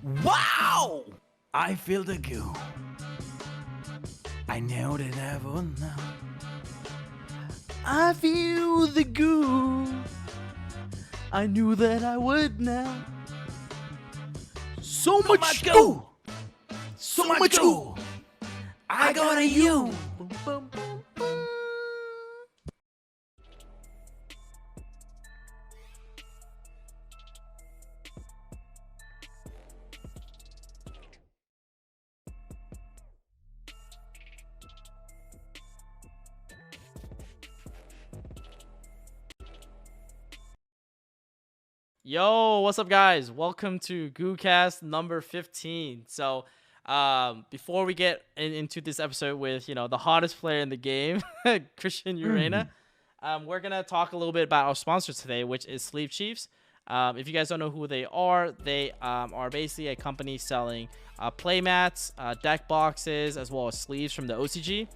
Wow! I feel the goo. I know that I will know. I feel the goo. I knew that I would now. So much goo. So much goo. I got a you. Yo, what's up, guys? Welcome to GooCast number 15. So, before we get into this episode with the hottest player in the game, Cristian Urena, we're gonna talk a little bit about our sponsor today, which is Sleeve Chiefs. If you guys don't know who they are are basically a company selling playmats, deck boxes, as well as sleeves from the OCG.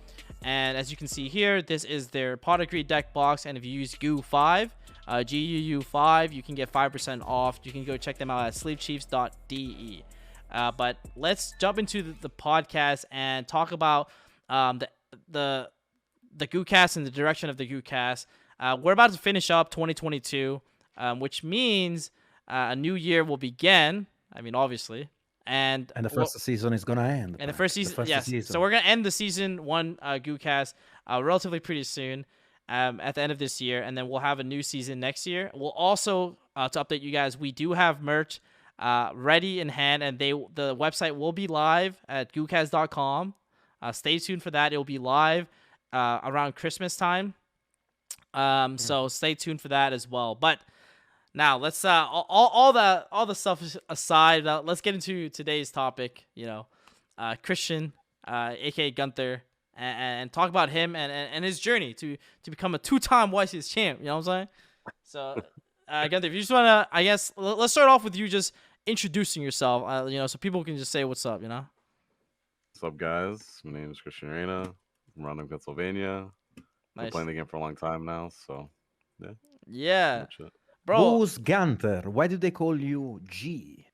And as you can see here, this is their Pot Agreed deck box, and if you use GOO5, GUU5, you can get 5% off. You can go check them out at sleevechiefs.de. But let's jump into the podcast and talk about the GooCast and the direction of the GooCast. We're about to finish up 2022, which means a new year will begin. I mean, obviously. And the first season is gonna end. And the first season, yes. So we're gonna end the season one GooCast relatively pretty soon. At the end of this year, and then we'll have a new season next year. We'll also, to update you guys, we do have merch ready in hand, and the website will be live at goocast.com. Stay tuned for that. It will be live around Christmas time. So stay tuned for that as well. But now let's all the stuff aside, let's get into today's topic. Cristian, aka Gunther. And talk about him and his journey to become a two-time YCS champ. You know what I'm saying? So, Gunther, if you just want to, I guess, let's start off with you just introducing yourself, so people can just say what's up, What's up, guys? My name is Cristian Urena. I'm around in Pennsylvania. Nice. Been playing the game for a long time now, so, yeah. Yeah. Bro. Who's Gunther? Why do they call you G?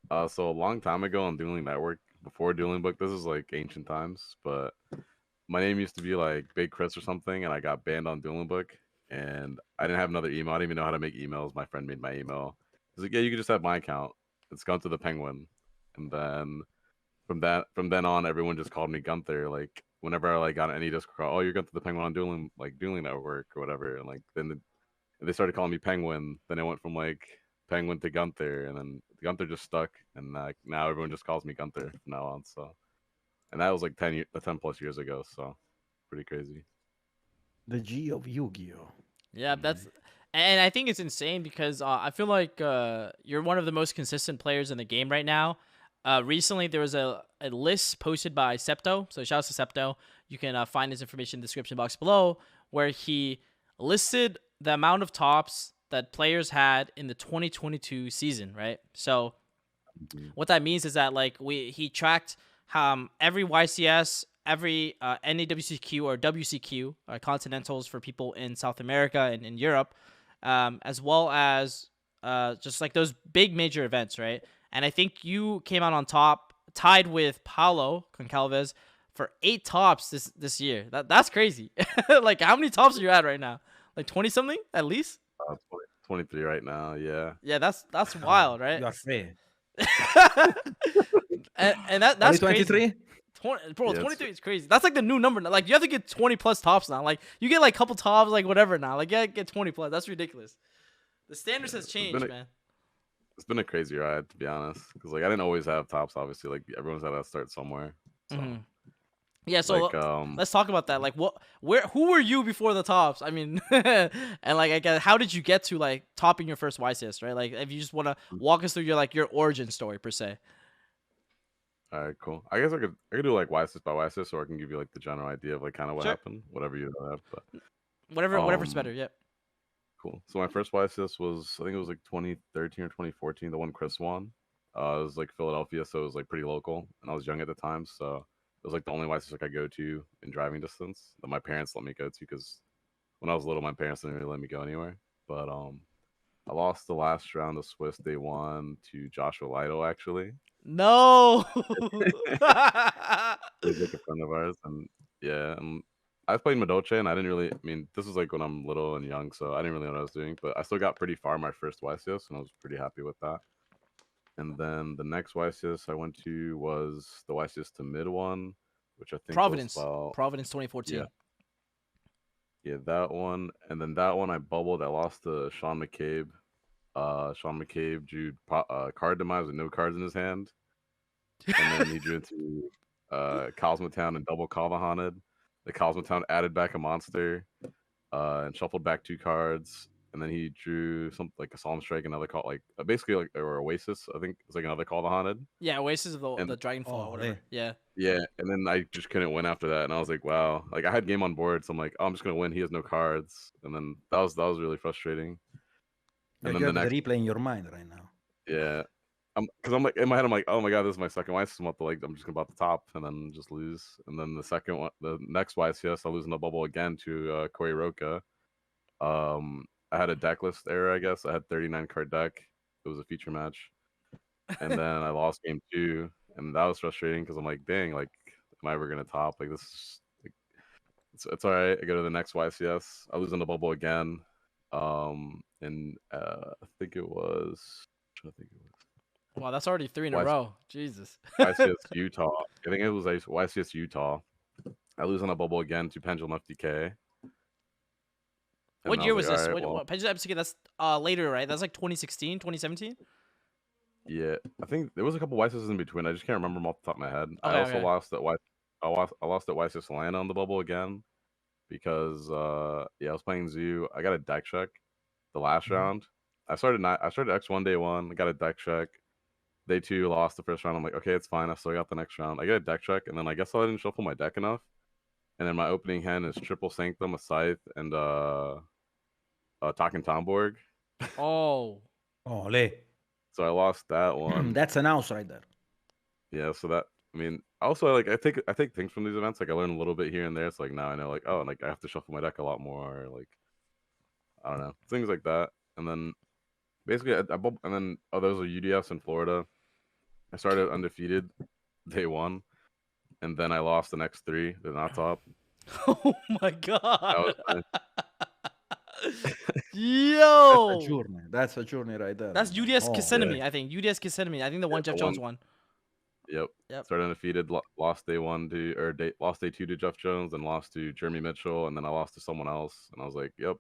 So a long time ago on Dueling Network, before Dueling Book, this is like ancient times, but my name used to be like Big Chris or something, and I got banned on Dueling Book, and I didn't have another email. I didn't even know how to make emails. My friend made my email. He's like, yeah, you can just have my account. It's Gunther the Penguin. And then from then on, everyone just called me Gunther. Like whenever I like got any Discord call, oh, you're Gunther the Penguin on Dueling Network or whatever. And like then they started calling me Penguin. Then it went from like Penguin to Gunther, and then Gunther just stuck, and now everyone just calls me Gunther from now on. So, and that was like 10 plus years ago. So, pretty crazy. The G of Yugioh. Yeah, and I think it's insane because I feel like you're one of the most consistent players in the game right now. Recently, there was a list posted by Septo, so shout out to Septo. You can find his information in the description box below, where he listed the amount of tops that players had in the 2022 season, right? So what that means is that like he tracked every YCS, every NAWCQ or WCQ, continentals for people in South America and in Europe, as well as just like those big major events, right? And I think you came out on top, tied with Paulo Concalves for 8 tops this year. That's crazy. Like how many tops are you at right now? Like 20 something at least? 23 right now, yeah. Yeah, that's wild, right? You are free. and that's 23? Bro, yeah, 23 is crazy. That's like the new number now. Like you have to get 20 plus tops now. Like you get like a couple tops, like whatever now. Like get 20 plus. That's ridiculous. The standards has changed, man. It's been a crazy ride, to be honest. Because like I didn't always have tops. Obviously, like everyone's had to start somewhere. So. Yeah, so like, let's talk about that. Like, who were you before the tops? I mean, and like, I guess, how did you get to like topping your first YCS, right? Like, if you just want to walk us through your origin story per se. All right, cool. I guess I could do like YCS by YCS, or I can give you like the general idea of like kind of what happened, whatever you have. But whatever's better. Yep. Cool. So my first YCS was, I think it was like 2013 or 2014, the one Chris won. It was like Philadelphia, so it was like pretty local, and I was young at the time, so. It was like the only YCS I could go to in driving distance that my parents let me go to, because when I was little, my parents didn't really let me go anywhere. But I lost the last round of Swiss Day 1 to Joshua Lytle, actually. No. He's like a friend of ours, and yeah, I played Madoche, and I didn't really. I mean, this was like when I'm little and young, so I didn't really know what I was doing. But I still got pretty far my first YCS, and I was pretty happy with that. And then the next YCS I went to was the YCS to mid one, which I think Providence. was about Providence 2014. yeah, that one. And then that one I bubbled. I lost to Sean McCabe. Sean McCabe drew card demise with no cards in his hand, and then he drew into Cosmotown and double Haunted. The Cosmotown added back a monster, and shuffled back 2 cards, and then he drew something like a Solemn Strike, another call, like basically like or Oasis. I think it's like another Call to Haunted. Yeah, Oasis of the And Dragonfall or whatever. Yeah. yeah, and then I just couldn't win after that, and I was like, wow, like I had game on board, so I'm like, oh, I'm just gonna win. He has no cards, and then that was really frustrating. And You then have the next, the replay in your mind right now. yeah, because I'm like in my head, I'm like, oh my god, this is my second YCS. I'm just gonna about the top and then just lose. And then the next YCS, I lose in the bubble again to Corey Roca. I had a deck list error, I guess. I had 39 card deck. It was a feature match, and then I lost game 2, and that was frustrating because I'm like, dang, like, am I ever gonna top? Like this is like, it's all right. I go to the next YCS. I lose in the bubble again. And I think it was. I think it was. Wow, that's already 3 in a row. Jesus. YCS Utah. I think it was YCS Utah. I lose on a bubble again to Pendulum FDK. What year was this? Right, What Pendulum FDK? That's later, right? That's like 2016, 2017. Yeah, I think there was a couple YCS in between. I just can't remember them off the top of my head. Okay, I also okay. lost at I lost at YCS Atlanta on the bubble again because I was playing Zoo. I got a deck check the last round. I started X1 day 1. I got a deck check. Day 2 lost the first round. I'm like, okay, it's fine. I still got the next round. I get a deck check, and then I guess I didn't shuffle my deck enough. And then my opening hand is triple Sanctum, a Scythe, and Talking Tomborg. Oh. Ole. So I lost that one. That's an house right there. Yeah, so that, I mean, also like I take things from these events. Like I learn a little bit here and there. It's like now I know, like, oh, like I have to shuffle my deck a lot more. Like I don't know, things like that. And then basically, and then those are UDFs in Florida. I started undefeated day 1, and then I lost the next 3. They're not top. Oh my god. Yo. Yo. That's a journey right there. That's UDS Kissimmee, yeah. I think. UDS Kissimmee. I think the one Jeff Jones won. Yep. Started undefeated. Lost day 1 to lost day 2 to Jeff Jones, and lost to Jeremy Mitchell, and then I lost to someone else. And I was like, yep,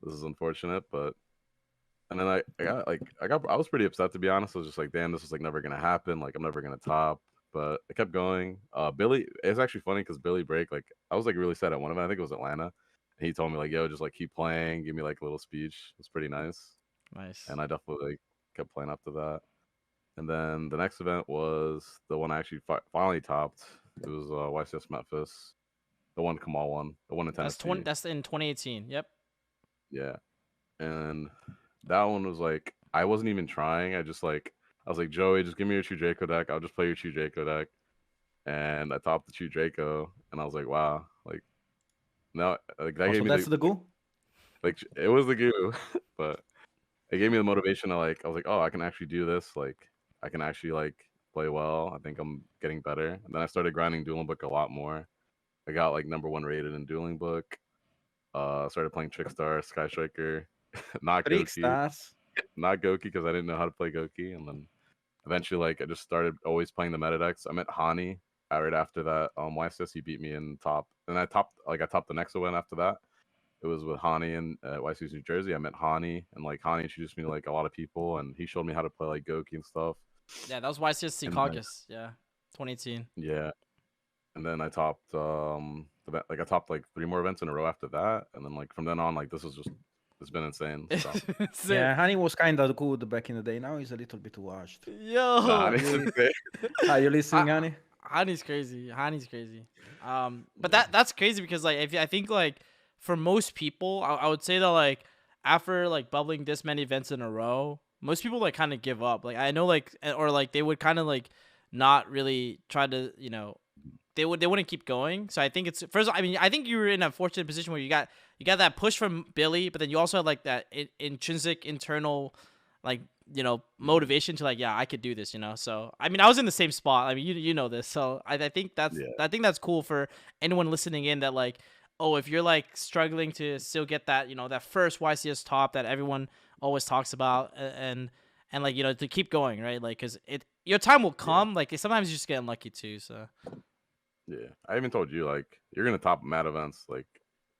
this is unfortunate, but. And then I was pretty upset, to be honest. I was just like, damn, this is like never gonna happen. Like I'm never gonna top. But I kept going. Billy, it's actually funny because Billy Break, like I was like really sad at one of them. I think it was Atlanta. And he told me like, yo, just like keep playing, give me like a little speech. It was pretty nice. Nice. And I definitely like, kept playing after that. And then the next event was the one I actually finally topped. It was YCS Memphis, the one Kamal won, the one in Tennessee. That's in 2018. Yep. Yeah, and that one was like I wasn't even trying. I was like, Joey, just give me your True Draco deck. I'll just play your True Draco deck. And I topped the True Draco, and I was like, wow, like now, like that gave me that's the goo. Like it was the goo, but it gave me the motivation to like. I was like, oh, I can actually do this. Like I can actually like play well. I think I'm getting better. And then I started grinding Dueling Book a lot more. I got like #1 rated in Dueling Book. Started playing Trickstar, Sky Striker, not Goki, not Goki because I didn't know how to play Goki. And then eventually, like I just started always playing the meta decks. I met Hani right after that. YCS he beat me in top, and I topped the next event after that. It was with Hani in YCS New Jersey. I met Hani, and like Hani introduced me to like a lot of people, and he showed me how to play like Goki and stuff. Yeah, that was YCS Caucus. Yeah, 2018. Yeah, and then I topped I topped like 3 more events in a row after that, and then like from then on, like this is just it's been insane. So. Yeah, Hani was kind of good back in the day. Now he's a little bit washed. Yo, are you listening, Hani? Hani's crazy. Hani's crazy. But that's crazy because like if I think like for most people, I would say that like after like bubbling this many events in a row, most people like kind of give up. Like I know like or like they would kind of like not really try to they wouldn't keep going. So I think it's first. I mean, I think you were in a fortunate position where you got that push from Billy, but then you also had like that intrinsic internal, like motivation to like, yeah, I could do this. So I mean, I was in the same spot. I mean, you know this. So I think that's cool for anyone listening in that like, oh, if you're like struggling to still get that that first YCS top that everyone always talks about and like to keep going, right? Like because your time will come. Like sometimes you just get unlucky too. So. Yeah, I even told you like you're gonna top mad events like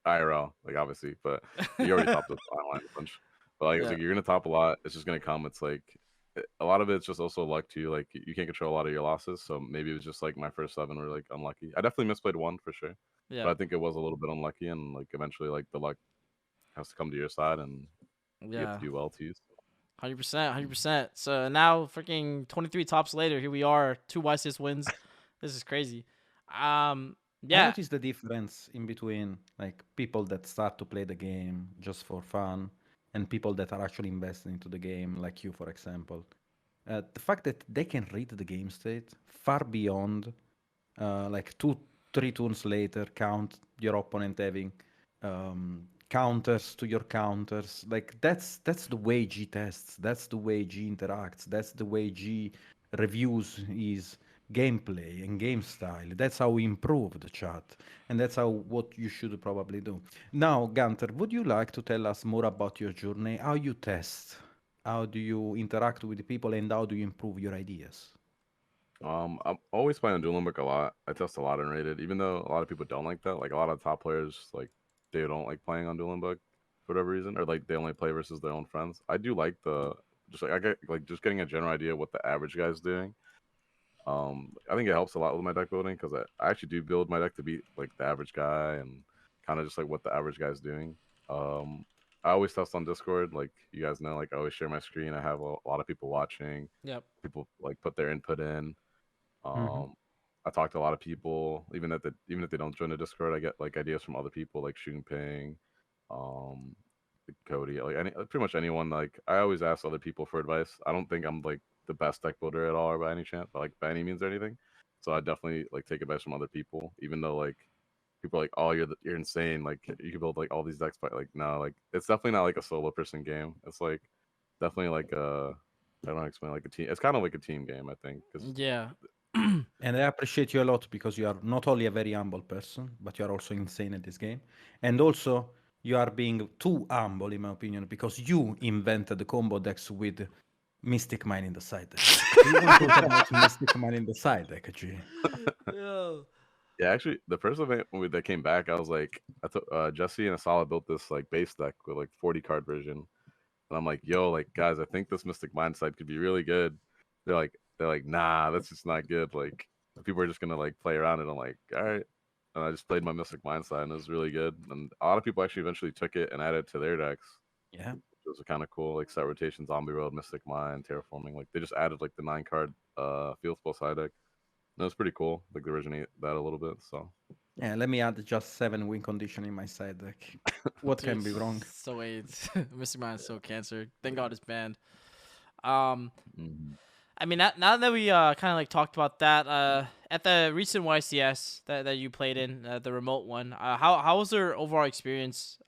IRL, like obviously, but you already topped the online a bunch. But like, it's like you're gonna top a lot. It's just gonna come. It's like a lot of it's just also luck too. Like you can't control a lot of your losses, so maybe it was just like my first 7 were like unlucky. I definitely misplayed one for sure, Yeah. but I think it was a little bit unlucky, and like eventually like the luck has to come to your side, and you have to do well too. 100%, 100%. So now, freaking 23 tops later, here we are, 2 YCS wins. This is crazy. I Yeah. notice the difference in between like people that start to play the game just for fun and people that are actually invested into the game, like you, for example. The fact that they can read the game state far beyond, like 2-3 turns later, count your opponent having counters to your counters. Like that's the way G tests. That's the way G interacts. That's the way G reviews his gameplay and game style. That's how we improve the chat, and that's what you should probably do. Now, Gunter, would you like to tell us more about your journey? How you test? How do you interact with the people, and how do you improve your ideas? I'm always playing Duel Book a lot. I test a lot in rated, even though a lot of people don't like that. Like a lot of top players, like they don't like playing on Duel Book for whatever reason, or like they only play versus their own friends. I do like I get like just getting a general idea of what the average guy's doing. I think it helps a lot with my deck building because I actually do build my deck to beat like the average guy and kind of just like what the average guy's doing. I always test on Discord, like you guys know, like I always share my screen. I have a lot of people watching. Yep. People like put their input in. I talk to a lot of people, even if they don't join the Discord. I get like ideas from other people, like Shooting Ping, Cody, like pretty much anyone. Like I always ask other people for advice. I don't think I'm like the best deck builder at all, or by any chance, but like by any means or anything. So I definitely like take advice from other people, even though like people are like, oh, you're insane. Like you can build like all these decks, but like no, like it's definitely not like a solo person game. It's like definitely like I don't know how to explain, like a team. It's kind of like a team game, I think. Yeah. And I appreciate you a lot because you are not only a very humble person, but you are also insane at this game. And also, you are being too humble, in my opinion, because you invented the combo decks with Mystic Mine in the side deck. Do you want to talk about Mystic Mine in the side deck, G? Yeah, actually, the first event that came back, I was like, I took Jesse and Asala built this like base deck with like 40 card version, and I'm like, yo, like guys, I think this Mystic Mind side could be really good. They're like, nah, that's just not good. Like people are just gonna like play around it. I'm like, all right, and I just played my Mystic Mind side, and it was really good. And a lot of people actually eventually took it and added it to their decks. Yeah, it was kind of cool, like set rotation, Zombie Road, Mystic Mind, Terraforming. Like they just added like the 9-card Field Spell side deck. That was pretty cool. Like they originate that a little bit. So yeah. Let me add just 7 win condition in my side deck. What can be wrong? So wait, Mr. Man is so cancer. Thank God it's banned. I mean, now that we kind of like talked about that, at the recent YCS that you played in, the remote one, how was your overall experience?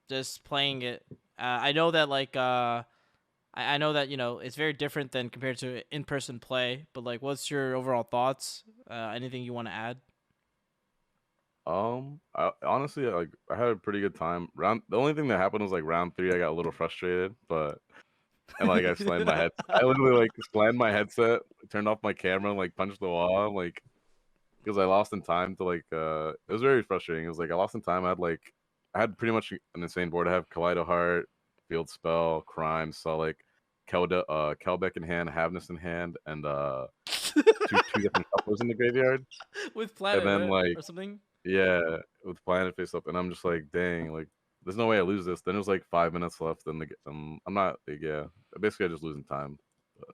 Just playing it. I know that like I know that it's very different than compared to in-person play, but like, what's your overall thoughts? Anything you want to add? I honestly like I had a pretty good time. The only thing that happened was like round 3, I got a little frustrated, and like I slammed my head. I literally like slammed my headset, turned off my camera, and, like punched the wall, like because I lost in time to like it was very frustrating. It was like I lost in time. I had pretty much an insane board. I have Kaleido Heart, Field Spell, Crime, Sulic, Kelbeck in hand, Havness in hand, and two different couplers in the graveyard. With Planet, and then right? like Or something. yeah, with Planet face up, and I'm just like, dang, like there's no way I lose this. Then there's like 5 minutes left, and I'm not like, yeah, basically I'm just losing time. But.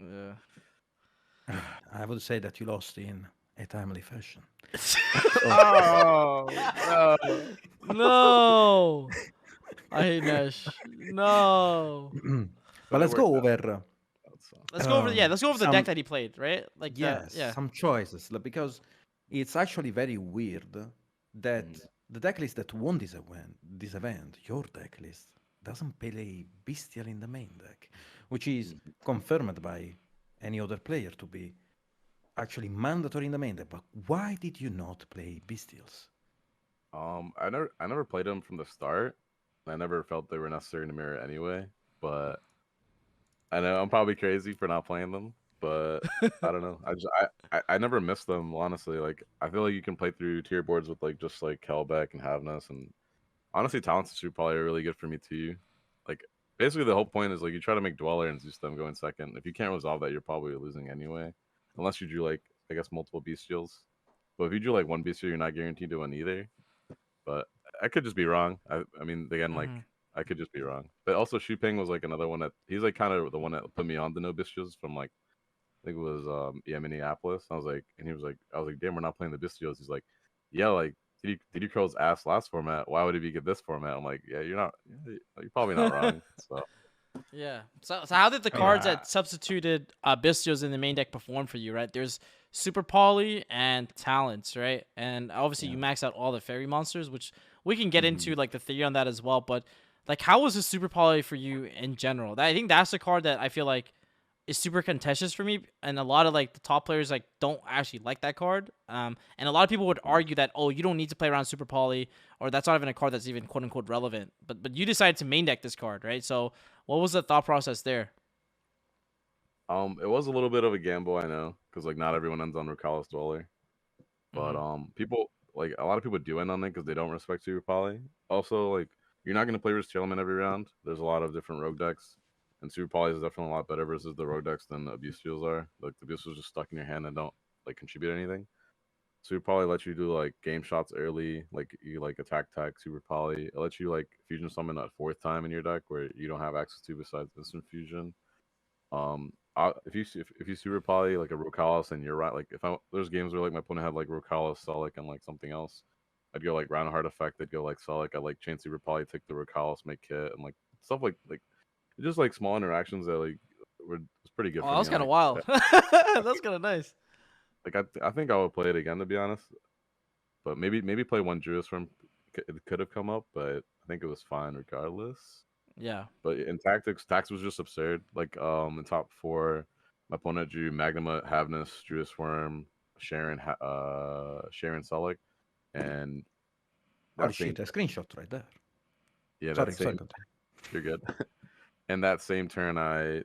Yeah. I would say that you lost in a timely fashion. Oh no! No. I hate Nash. No. But let's go over. Let's go over. Yeah, let's go over the some- deck that he played. Right. Like Yes, yeah. some choices because it's actually very weird that Mhm. the decklist that won this event, your decklist, doesn't play Bestial in the main deck, which is Mhm. confirmed by any other player to be actually mandatory in the main deck. But why did you not play Bestials? I never played them from the start. I never felt they were necessary in the mirror anyway. But I know I'm probably crazy for not playing them. But I don't know. I never missed them honestly. Like I feel like you can play through tier boards with like just like Kelbeck and Havness, and honestly Talents is probably really good for me too. Like basically the whole point is like you try to make Dweller and Zeus them go in second. If you can't resolve that, you're probably losing anyway, unless you drew like I guess multiple bestials. But if you drew like one bestial, you're not guaranteed to win either. But I could just be wrong. I mean, again, like Hmm. I could just be wrong. But also, Shuping was like another one that he's like kind of the one that put me on the no bestials from like I think it was Minneapolis. I was like, and he was like, I was like, damn, we're not playing the bestials. He's like, yeah, like did you curls ass last format? Why would he get this format? I'm like, yeah, you're probably not wrong. So Yeah. So how did the cards Yeah, that substituted Bystials in the main deck perform for you, right? There's Super Poly and Talents, right? And obviously yeah. you max out all the fairy monsters, which we can get mhm. into like the theory on that as well. But like, how was the Super Poly for you in general? I think that's the card that I feel like is super contentious for me, and a lot of like the top players like don't actually like that card. And a lot of people would argue that, oh, you don't need to play around Super Poly, or that's not even a card that's even quote unquote relevant. But you decided to main deck this card, right? So what was the thought process there? It was a little bit of a gamble, I know, because like not everyone ends on Rukalis Dweller, but Mm-hmm. people like a lot of people do end on it because they don't respect Super Poly. Also, like you're not gonna play Risk Element every round. There's a lot of different rogue decks, and Super Poly is definitely a lot better versus the rogue decks than the Abuse Fields are. Like the Abuse Fields just stuck in your hand and don't like contribute anything. Super Poly lets you do like game shots early, like you like attack tech. Super Poly it lets you like fusion summon a fourth time in your deck where you don't have access to besides instant fusion. If you super poly like a Rokalis and you're right, like if I there's games where like my opponent had like Rokalis, Sulik, and like something else, I'd go like Round Heart Effect. I'd go like Sulik. I like chain super poly, take the Rokalis, make kit, and like stuff like just like small interactions that like were it's pretty good Oh, for that me. was And kind of like wild. I That's think kind of nice. I think I would play it again to be honest, but maybe play one Druid's from it could have come up, but I think it was fine regardless. Yeah. But in tactics was just absurd. Like in top four, my opponent drew Magnum, Havness, Druid Worm, Sharon Sulik, and Oh that same shit, a screenshot right there. yeah that Sorry, sorry, same continue. you're good. And that same turn, I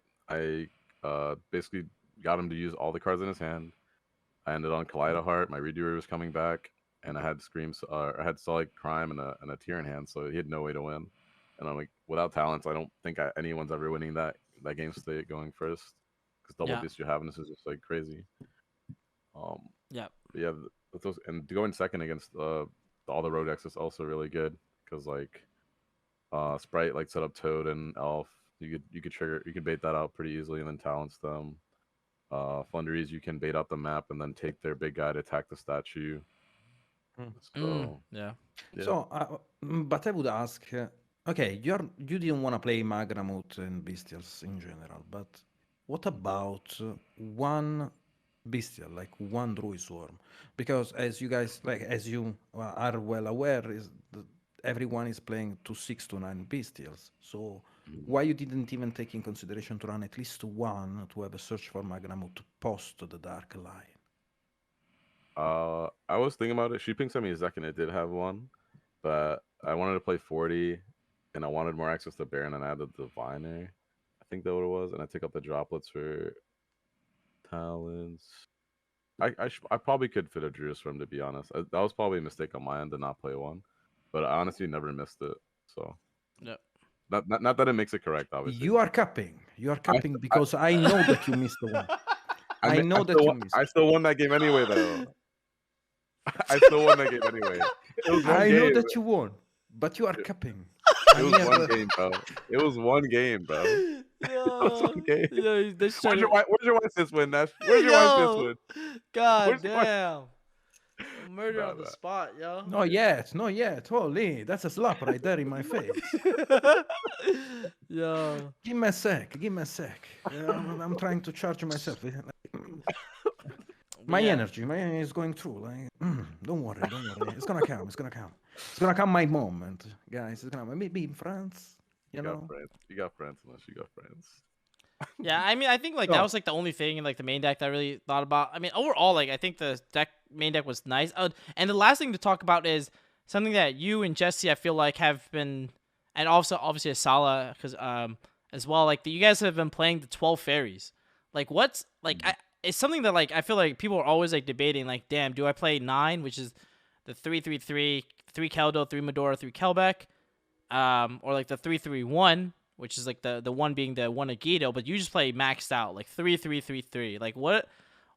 basically got him to use all the cards in his hand. I ended on Kaleido Heart. My Redoer was coming back, and I had Screams. I had Sulik Crime and a Tear in hand, so he had no way to win. And I'm like, without talents, I don't think anyone's ever winning that game state going first because double Yeah. boost you having this is just like crazy. Um, Yeah. but yeah, and going second against all the road decks is also really good because like Sprite like set up Toad and Elf. You could bait that out pretty easily and then talents them. Flunderies you can bait out the map and then take their big guy to attack the statue. Mm. So Yeah. yeah. But I would ask, okay, you didn't want to play Magramut and Bestials in general, but what about one Bestial, like one Druid Swarm? Because as you guys, like as you are well aware, everyone is playing to 6 to 9 Bestials. So Mhm. why you didn't even take in consideration to run at least one to have a search for Magramut post the Dark Line? I was thinking about it. She pinged me a second. It did have one, but I wanted to play 40, and I wanted more access to Baron, and I added the Diviner. I think that what it was, and I took up the droplets for talents. I probably could fit a Druid's Swim to be honest. That was probably a mistake on my end to not play one, but I honestly never missed it. So Yeah. not that it makes it correct, obviously. You are capping. You are I capping because I know that you missed the one. I I mean, know that you missed. I still won that game anyway, though. I still won that game anyway. It was one I know game. that you won, but you are capping. It was one game, bro. It was one game, bro. It was one Yo, game. yo, they trying to. Where's your wife fist win, Nash? Where's your wife fist Yo, win? god Where's your wife? damn, murder Nah, on the nah. spot, yo. Not yet, not yet. Holy, that's a slap right there in my face. Yo, Give me a sec. Give me a sec. I'm trying to charge myself. My yeah. energy is going through. Like, don't worry, don't worry. It's gonna come. It's gonna come. It's gonna come. My moment, guys. It's gonna maybe in France. You You got know. friends. You got friends unless you got friends. Yeah, I mean, I think like that So was like the only thing in like the main deck that I really thought about. I mean, overall, like I think the main deck was nice. And the last thing to talk about is something that you and Jesse, I feel like, have been, and also obviously Asala, because as well, like you guys have been playing the 12 fairies. Like what's like it's something that like I feel like people are always like debating. Like, damn, do I play 9, which is the 3/3/3, 3 Keldo, 3 Medora, 3 Kelbeck, or like the 3/3/1, which is like the one being the one Yugioh, but you just play maxed out like 3/3/3/3. Like what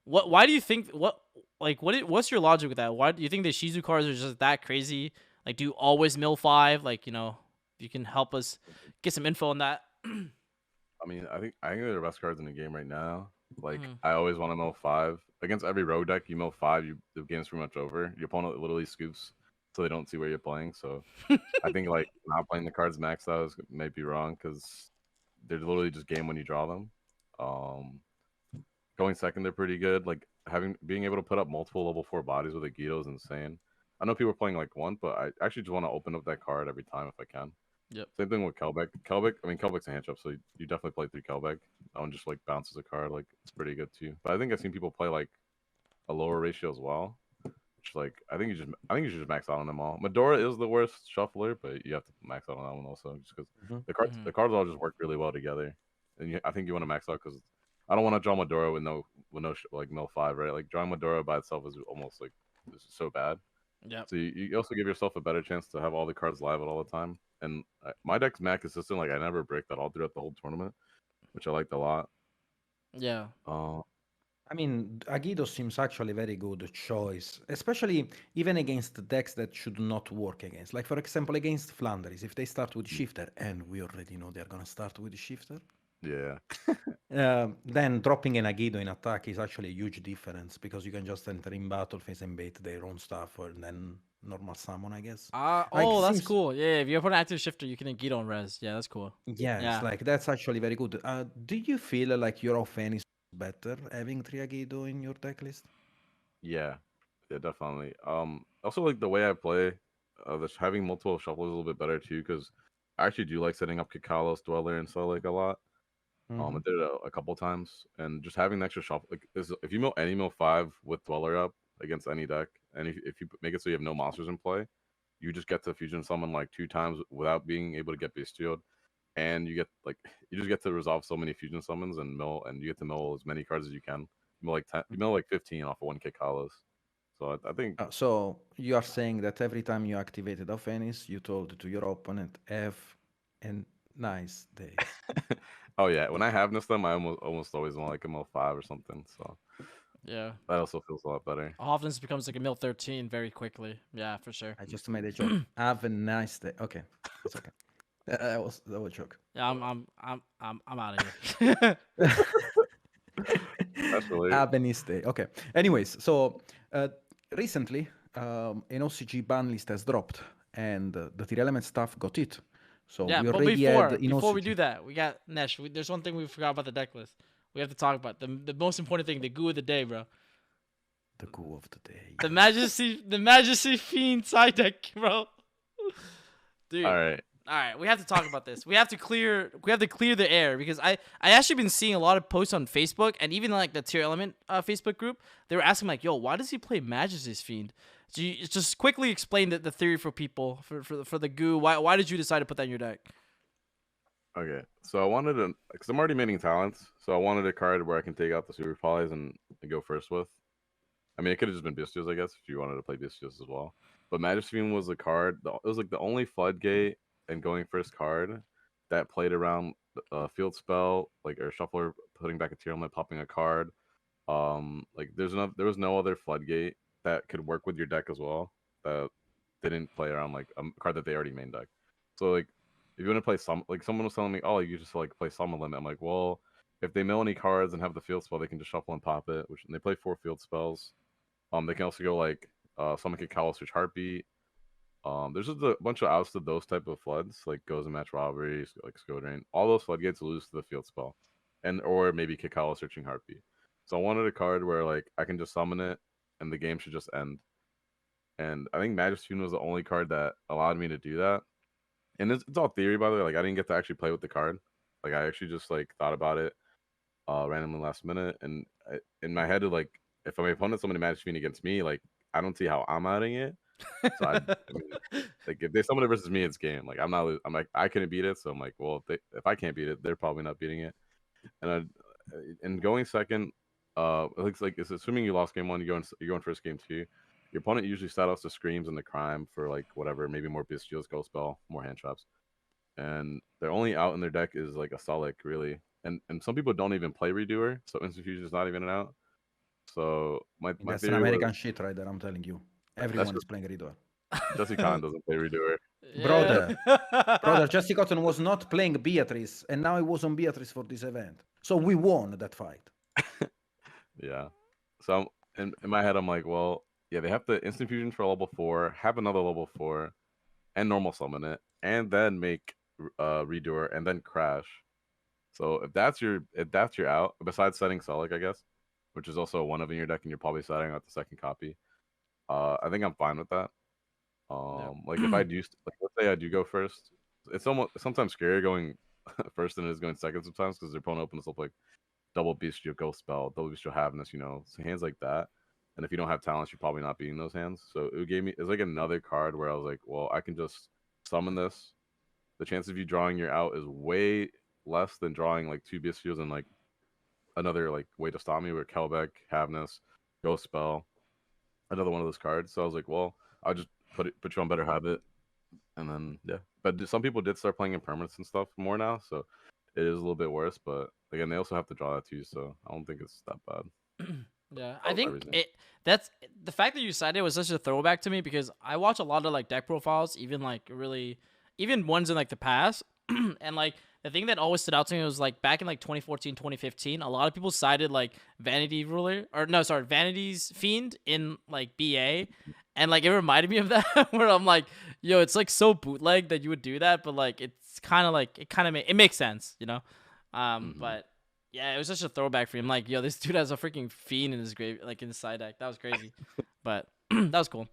why do you think what's your logic with that? Why do you think the Ishizu cards are just that crazy? Like do you always mill 5? Like, if you can help us get some info on that. I mean, I think they're the best cards in the game right now. Like Mhm. I always want to mill 5 against every rogue deck. You mill 5, the game's pretty much over. Your opponent literally scoops, so they don't see where you're playing. So I think like not playing the cards maxed out may be wrong because they're literally just game when you draw them. Um, Going second, they're pretty good. Like being able to put up multiple level 4 bodies with a Yugioh is insane. I know people are playing like one, but I actually just want to open up that card every time if I can. Yep. Same thing with Kelbeck. Kelbeck's a hand trap, so you definitely play 3 Kelbeck. That one just like bounces a card, like it's pretty good too. But I think I've seen people play like a lower ratio as well. Which like I think you should just max out on them all. Medora is the worst shuffler, but you have to max out on that one also, just because Mhm. Mhm. the cards all just work really well together. And I think you want to max out because I don't want to draw Medora with like no 5, right? Like drawing Medora by itself is almost like it's so bad. Yep. So you also give yourself a better chance to have all the cards live at all the time. And my deck's mad consistent. Like I never bricked at all throughout the whole tournament, which I liked a lot. Yeah. Uh, I mean, Agido seems actually a very good choice, especially even against decks that should not work against. Like, for example, against Flanders, if they start with Shifter, and we already know they're going to start with Shifter, yeah. then dropping an Agido in attack is actually a huge difference because you can just enter in battle, face and bait their own stuff, and then normal summon, I guess. Like, Oh, that's seems, cool. Yeah, if you put an active shifter, you can Gito on res. Yeah, that's cool. yes, Yeah. like, that's actually very good. Do you feel like your offense is better having 3 Agido in your deck list? Yeah, yeah, definitely. Also like the way I play, this having multiple shuffles is a little bit better too because I actually do like setting up Kikalos, Dweller, and Selic a lot. I Mhm. did it a couple times, and just having the extra shuffle, like if you mill any mill 5 with Dweller up against any deck, and if you make it so you have no monsters in play, you just get to fusion summon like 2 times without being able to get Bestialed, and you get like you just get to resolve so many fusion summons and mill, and you get to mill as many cards as you can. You mill like 10, you mill like 15 off of 1 Kikalos. So I think So you are saying that every time you activated Offense, you told to your opponent, "Have a nice day." oh yeah, when I have missed them, I almost always want like a mill 5 or something. So Yeah. that also feels a lot better. Often this becomes like a mil 13 very quickly. Yeah, for sure. I just made a joke. Have a nice day. Okay, it's okay. That was a joke. Yeah, I'm out of here. That's really Have a nice day. Okay. Anyways, so recently, an OCG ban list has dropped, and the Tier Element staff got it. So Yeah, we but already had in before we OCG do that, we got Nesh. There's one thing we forgot about the deck list. We have to talk about the most important thing, the goo of the day, bro. the goo of the day. The Majesty Fiend side deck, bro. Dude. all right. All right, we have to talk about this. We have to clear the air because I actually been seeing a lot of posts on Facebook and even like the Tier Element Facebook group. They were asking like, "Yo, why does he play Majesty's Fiend?" So you just quickly explain the theory for people for the goo. Why did you decide to put that in your deck? Okay, so I wanted to, because I'm already maining talents, so I wanted a card where I can take out the super polys and go first with. I mean, it could have just been Bestials, I guess, if you wanted to play Bestials as well. But Majesty was a card. It was like the only floodgate and going first card that played around field spell, like or shuffler putting back a tier element, popping a card. Like there was no other floodgate that could work with your deck as well that didn't play around like a card that they already main deck. So like if you want to play some, like someone was telling me, oh, you just like play summon limit. I'm like, well, if they mill any cards and have the field spell, they can just shuffle and pop it. Which and they play 4 field spells. They can also go like summon Kikalos, which heartbeat. There's just a bunch of outs to those type of floods, like goes and match robberies, like Scodrain. All those floodgates lose to the field spell, and or maybe Kikala searching heartbeat. So I wanted a card where like I can just summon it and the game should just end. And I think Majesty was the only card that allowed me to do that. And it's all theory, by the way. Like I didn't get to actually play with the card. Like I actually just like thought about it randomly last minute, and in my head, like if my opponent summoned a Majesty Fiend against me, like I don't see how I'm adding it. So I mean, like if they summon it versus me, it's game. Like I'm not. I'm like I couldn't beat it, so I'm like, well, if I can't beat it, they're probably not beating it. And and going second, it looks like it's assuming you lost game one, you're going first game two. Your opponent usually settles the screams and the crime for like whatever, maybe more Bestials, Ghost Spell, more hand traps, and their only out in their deck is like a Solic, really. And some people don't even play Redoer, so Instant Fusion is not even an out. So my That's an theory American was shit right there, I'm telling you. that's Everyone is just playing Riddle. Jesse Khan doesn't play Redoer. Brother, Yeah. Brother, Jesse Cotton was not playing Beatrice, and now he was on Beatrice for this event. So we won that fight. Yeah. So in my head, I'm like, well, yeah, they have to Instant Fusion for level 4, have another level 4, and normal summon it, and then make Redoer, and then Crash. So if that's your out, besides setting Solic, I guess, which is also one of in your deck, and you're probably setting out the second copy. I think I'm fine with that. Like if I do, like let's say I do go first, it's sometimes scarier going first than it is going second sometimes because their opponent opens up like double Bestial Ghost Spell, double Bestial Havness, so hands like that. And if you don't have talents, you're probably not beating those hands. So it's like another card where I was like, well, I can just summon this. The chance of you drawing your out is way less than drawing like 2 Bestials and like another like way to stop me with Kelbeck, Havness, Ghost Spell, another one of those cards. So I was like, well, I'll just put you on better habit, and then yeah. But some people did start playing impermanence and stuff more now, so it is a little bit worse. But again, they also have to draw that too, so I don't think it's that bad. Yeah, That I was think everything. that's the fact that you cited it was such a throwback to me because I watch a lot of like deck profiles, even like really, even ones in like the past, and like the thing that always stood out to me was like back in like 2014, 2015, a lot of people cited like Vanity Ruler or no, sorry, Vanity's Fiend in like BA, and like it reminded me of that where I'm like, yo, it's like so bootleg that you would do that, but like it's kind of like it makes sense, you know, but. Yeah, it was such a throwback for him. Like, yo, this dude has a freaking Fiend in his grave, like in his side deck. That was crazy, but that was cool.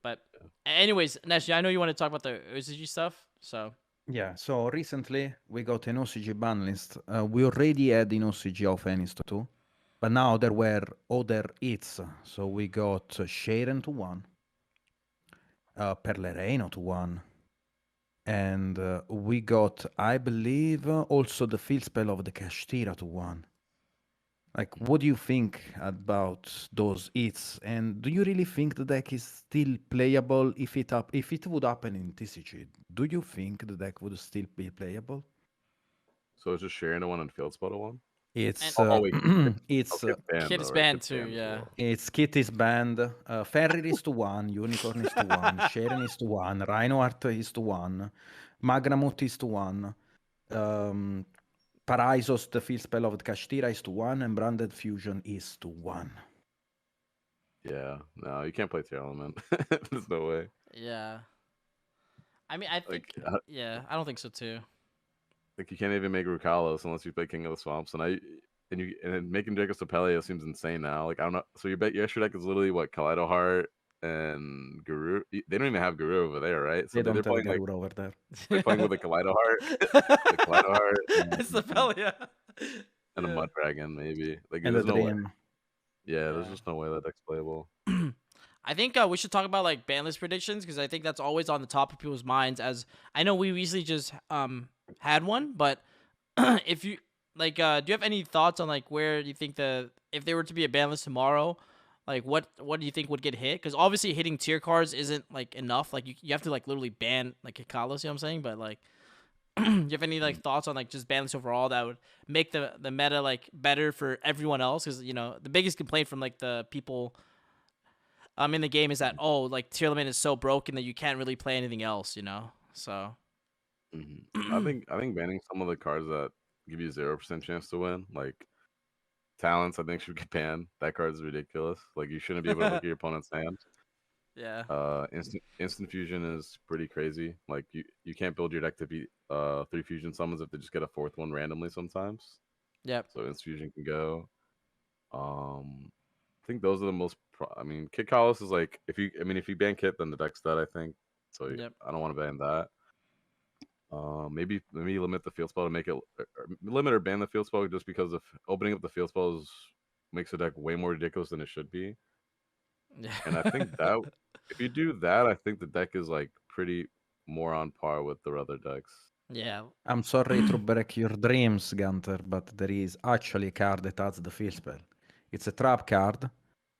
But anyways, Nesh, I know you want to talk about the OCG stuff, so Yeah, so recently we got an OCG ban list. We already had an OCG of Ennis too, but now there were other hits. So we got Sharon to 1, Perlereno to 1, and we got, I believe, also the field spell of the Kashtira to 1. Like, what do you think about those hits? And do you really think the deck is still playable if it would happen in TCG? Do you think the deck would still be playable? So it's just sharing the one and field spot one. It's Oh wait, it's Kit's banned, Kid is though, right? banned Kit's too. banned as Yeah, well. it's Kit is banned, Ferrir is to 1, Unicorn is to 1, Sharon is to 1, Reinhardt is to 1, Magramut is to 1, Paraisos, the field spell of the Kashtira, is to 1, and Branded Fusion is to 1. Yeah, no, you can't play Tear Element. There's no way. yeah. I mean, I think, Like, yeah, I don't think so too. like you can't even make Rukalos unless you play King of the Swamps, and making Jacob Stapelio seems insane now. Like I don't know. So your extra deck is literally what Kaleido Heart and Guru. They don't even have Guru over there, right? So They don't they're have playing like Garura over there. they're playing with a Kaleido Heart, the Kaleido Heart, It's the Pel, yeah. and a Yeah. Mud Dragon maybe. Like And the there's no way. Dream. Yeah, there's Yeah. just no way that deck's playable. I think we should talk about like ban list predictions because I think that's always on the top of people's minds. As I know we recently just had one, but if you like, do you have any thoughts on like where you think if there were to be a ban list tomorrow, like what do you think would get hit? Because obviously hitting tier cards isn't like enough. Like you have to like literally ban like Hikalos, you know what I'm saying? But like, do you have any like thoughts on like just ban list overall that would make the meta like better for everyone else? Because the biggest complaint from like the people in the game is that like tier limit is so broken that you can't really play anything else, so I think banning some of the cards that give you 0% chance to win, like talents, I think should get banned. That card is ridiculous. Like you shouldn't be able to look at your opponent's hand. yeah. Instant fusion is pretty crazy. Like you can't build your deck to beat 3 fusion summons if they just get a 4th one randomly sometimes. Yep. So instant fusion can go. I think those are the most. I mean, Kit Kalos is like if you ban Kit, then the deck's dead. I think so. Yep. I don't want to ban that. Maybe limit the field spell to make it limit or ban the field spell just because of opening up the field spells makes the deck way more ridiculous than it should be. Yeah. And I think that if you do that, I think the deck is like pretty more on par with the other decks. Yeah. I'm sorry to break your dreams, Gunter, but there is actually a card that adds the field spell. It's a trap card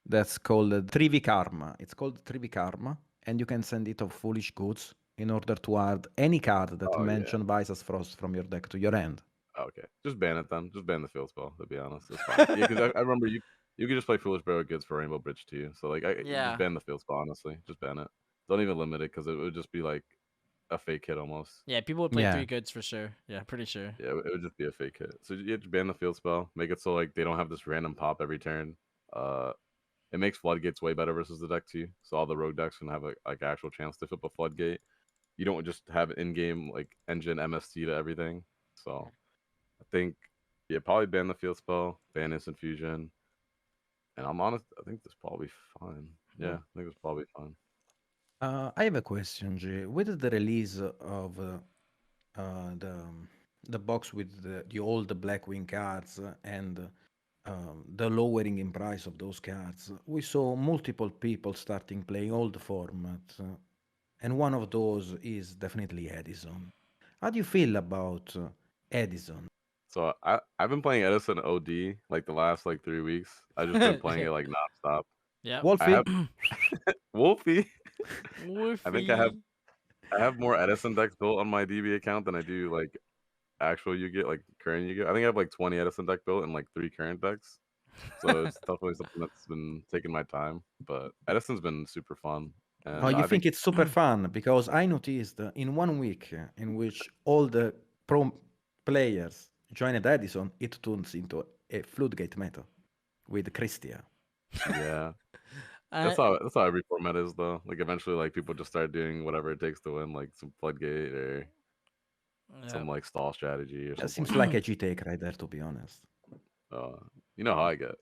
that's called 3V Karma. It's called 3V Karma, and you can send it of Foolish Goods in order to add any card that Oh, yeah. mention Visas Frost from your deck to your hand. Okay, just ban it then. Just ban the field spell. To be honest, it's fine. Yeah, because I remember you could just play Foolish Barrow Goods for Rainbow Bridge too. So like, Yeah. just ban the field spell. Honestly, just ban it. Don't even limit it because it would just be like a fake hit almost. Yeah, people would play Yeah. 3 goods for sure. Yeah, pretty sure. Yeah, it would just be a fake hit. So you have to ban the field spell. Make it so like they don't have this random pop every turn. It makes floodgates way better versus the deck too. So all the rogue decks can have a like actual chance to flip a floodgate. You don't just have in game like engine MST to everything. So I think probably ban the field spell, ban instant fusion, and I'm honest. I think this probably fine. Yeah, I think it's probably fine. I have a question, G. With the release of the box with the old Blackwing cards and the lowering in price of those cards, we saw multiple people starting playing old formats, and one of those is definitely Edison. How do you feel about Edison? So I've been playing Edison OD like the last like 3 weeks. I've just been playing it like nonstop. Yeah. I Wolfie? have Wolfie. Wolfie. I think I have more Edison decks built on my DB account than I do like actual Yu-Gi-Oh, like current Yu-Gi-Oh. I think I have like 20 Edison deck built and like 3 current decks. So it's definitely something that's been taking my time. But Edison's been super fun. And Oh, you I think it's super fun? Because I noticed in 1 week in which all the pro players joined Edison, it turns into a floodgate meta with Christia. yeah. I- That's how every format is though. Like eventually like people just start doing whatever it takes to win, like some floodgate or yeah. some like stall strategy or That something. seems like a G take right there, to be honest. You know how I get.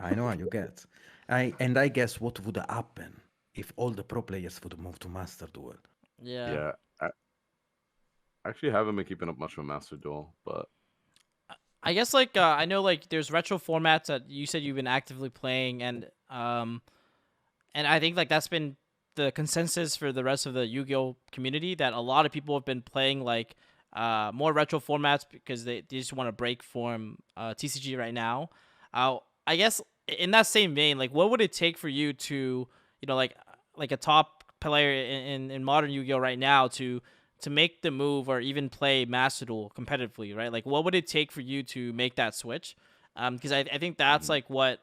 I know how you get. I guess what would happen if all the pro players would move to Master Duel? Yeah. Yeah. I actually haven't been keeping up much of Master Duel, but I guess like I know like there's retro formats that you said you've been actively playing, and I think like that's been the consensus for the rest of the Yu-Gi-Oh community, that a lot of people have been playing like more retro formats because they just want to break from TCG right now. I guess in that same vein, like what would it take for you to, you know, like a top player in modern Yu-Gi-Oh right now to make the move or even play Master Duel competitively, right? Like what would it take for you to make that switch? Because I think that's like what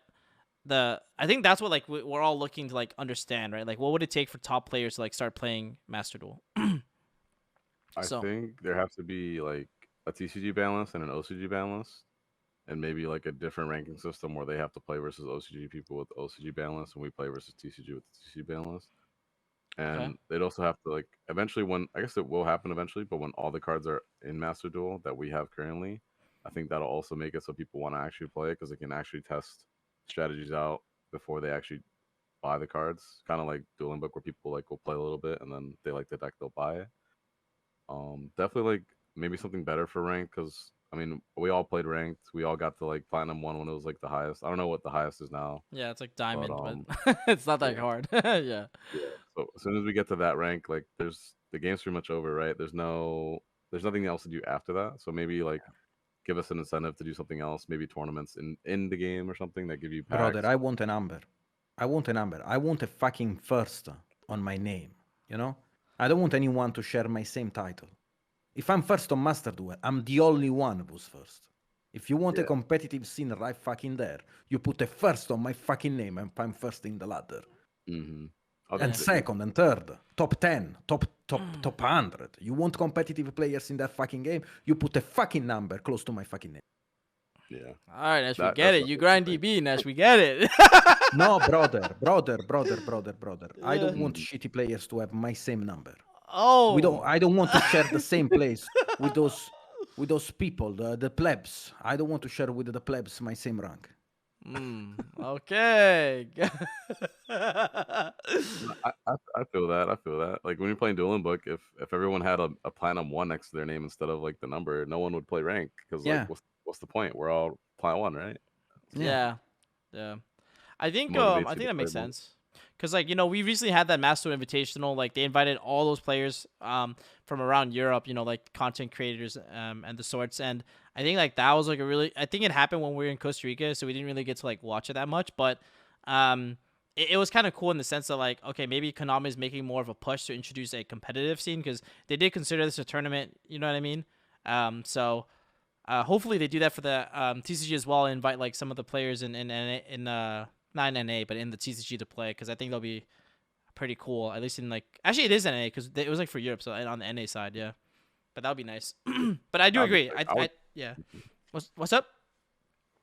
I think that's what like we're all looking to like understand, right? Like what would it take for top players to like start playing Master Duel? I think there has to be like a TCG balance and an OCG balance, and maybe like a different ranking system where they have to play versus OCG people with OCG balance, and we play versus TCG with TCG balance. And they'd also have to like eventually, when I guess it will happen eventually, but when all the cards are in Master Duel that we have currently, I think that'll also make it so people want to actually play it because they can actually test strategies out before they actually buy the cards. Kind of like Dueling Book, where people like will play a little bit and then they like the deck, they'll buy it. Definitely like maybe something better for rank, because I mean we all played ranked. We all got to like Platinum 1 when it was like the highest. I don't know what the highest is now. Yeah, it's like Diamond, But, but it's not that yeah. hard. Yeah. Yeah. So as soon as we get to that rank, like the game's pretty much over, right? There's nothing else to do after that. So maybe like give us an incentive to do something else, maybe tournaments in the game or something that give you packs. Brother, I want a number. I want a number. I want a fucking first on my name, you know? I don't want anyone to share my same title. If I'm first on Master Duel, I'm the only one who's first. If you want a competitive scene right fucking there, you put a first on my fucking name and I'm first in the ladder. Mm-hmm. And second and third, top 10, top 100. You want competitive players in that fucking game, you put a fucking number close to my fucking name. Yeah. All right, Nash, we get it. You grind DB, Nash, we get it. No, brother. I don't want shitty players to have my same number. Oh. I don't want to share the same place with those people, the plebs. I don't want to share with the plebs my same rank. Okay. No, I feel that. I feel that. Like when you're playing Dueling Book, if everyone had a Platinum 1 next to their name instead of like the number, no one would play rank because like Yeah, what's the point? We're all Platinum 1, right? yeah. Yeah. Yeah. It I motivates you think to that play makes more. sense. Cause like we recently had that Master Invitational. Like they invited all those players from around Europe. Like content creators and the sorts. And I think like that was like a really. I think it happened when we were in Costa Rica, so we didn't really get to like watch it that much. But it was kind of cool in the sense that like okay, maybe Konami is making more of a push to introduce a competitive scene because they did consider this a tournament. You know what I mean? So hopefully they do that for the TCG as well and invite like some of the players in not in NA but in the TCG to play because I think they'll be pretty cool. At least in like actually it is NA because it was like for Europe, so on the NA side, yeah. But that would be nice. But I do That'd be agree. sick. I would. Yeah. What's up?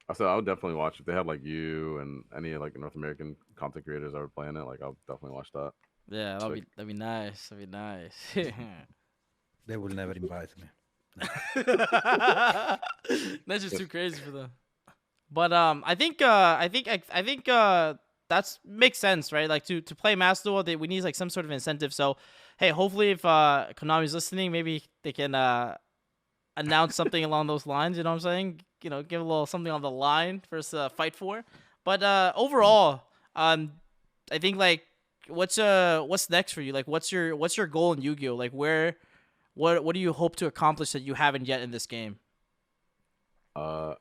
I said I would definitely watch if they had like you and any like North American content creators that were playing it. Like I'll definitely watch that. Yeah, Sick. that'd be nice. That'd be nice. They will never invite me. That's just Yes. too crazy for them. But I think that's makes sense, right? Like to play Master Duel, we need like some sort of incentive. So, hey, hopefully if Konami's listening, maybe they can announce something along those lines. You know what I'm saying? Give a little something on the line for us to fight for. But overall, I think like what's next for you? Like what's your goal in Yu-Gi-Oh? Like what do you hope to accomplish that you haven't yet in this game? Uh,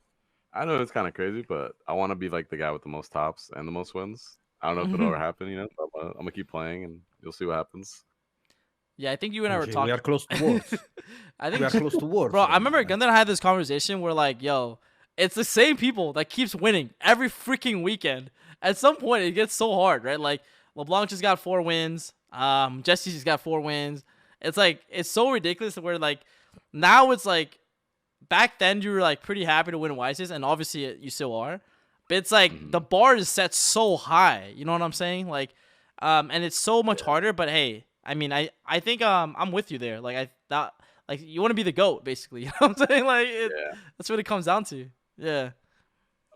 I know it's kind of crazy, but I want to be like the guy with the most tops and the most wins. I don't know if it'll ever happen, but I'm gonna keep playing and you'll see what happens. Yeah, I think you and I were Gee, we are talking. close to words. I We think are close to words. bro, I right remember now. Gundam and I had this conversation where like, yo, it's the same people that keeps winning every freaking weekend. At some point, it gets so hard, right? Like LeBlanc just got 4 wins. Majesty just got 4 wins. It's like it's so ridiculous where like now it's like back then you were like pretty happy to win Wisest, and obviously you still are. But it's like the Mhm. bar is set so high. You know what I'm saying? Like, and it's so much harder. But hey, I mean, I think I'm with you there. Like like you want to be the GOAT basically. You know what I'm saying? Like Yeah. that's what it comes down to. Yeah.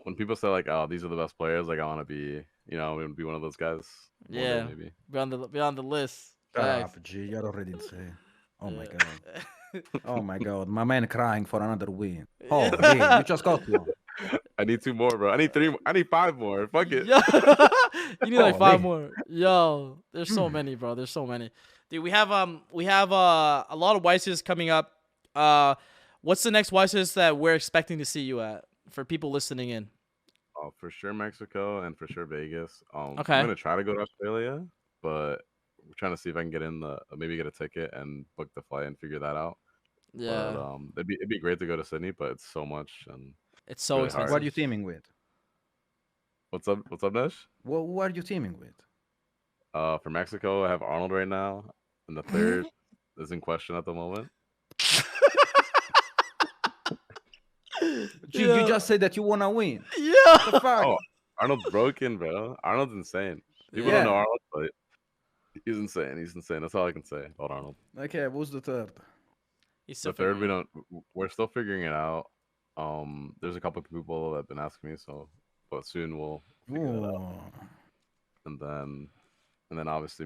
When people say like, "Oh, these are the best players," like I want to be, I want to be one of those guys one day Yeah. maybe. Be on the list. Shut Facts. up, G. You're already insane. Oh my Yeah. god. Oh my god. My man crying for another win. Oh, Yeah. G, you just got one. I need 2 more, bro. I need 3. I need 5 more. Fuck it. Yo, you need like 5 Holy. more. Yo, there's so many, bro. There's so many. Dude, we have a lot of Weisses coming up. What's the next Weisses that we're expecting to see you at for people listening in? Oh, for sure Mexico and for sure Vegas. Okay. I'm gonna try to go to Australia, but we're trying to see if I can get in maybe get a ticket and book the flight and figure that out. Yeah, But it'd be great to go to Sydney, but it's so much and it's so really expensive. Who hard. are you teaming with? What's up? What's up, Nesh? Who are you teaming with? For Mexico, I have Arnold right now, and the third is in question at the moment. G, Yeah. you just said that you wanna win. Yeah. The fuck? Oh, Arnold's broken, bro. Arnold's insane. People Yeah. don't know Arnold, but he's insane. He's insane. That's all I can say about Arnold. Okay, who's the third? He's still The third, figuring we're still figuring it out. There's a couple of people that have been asking me, but soon we'll figure that out. Ooh. And then obviously,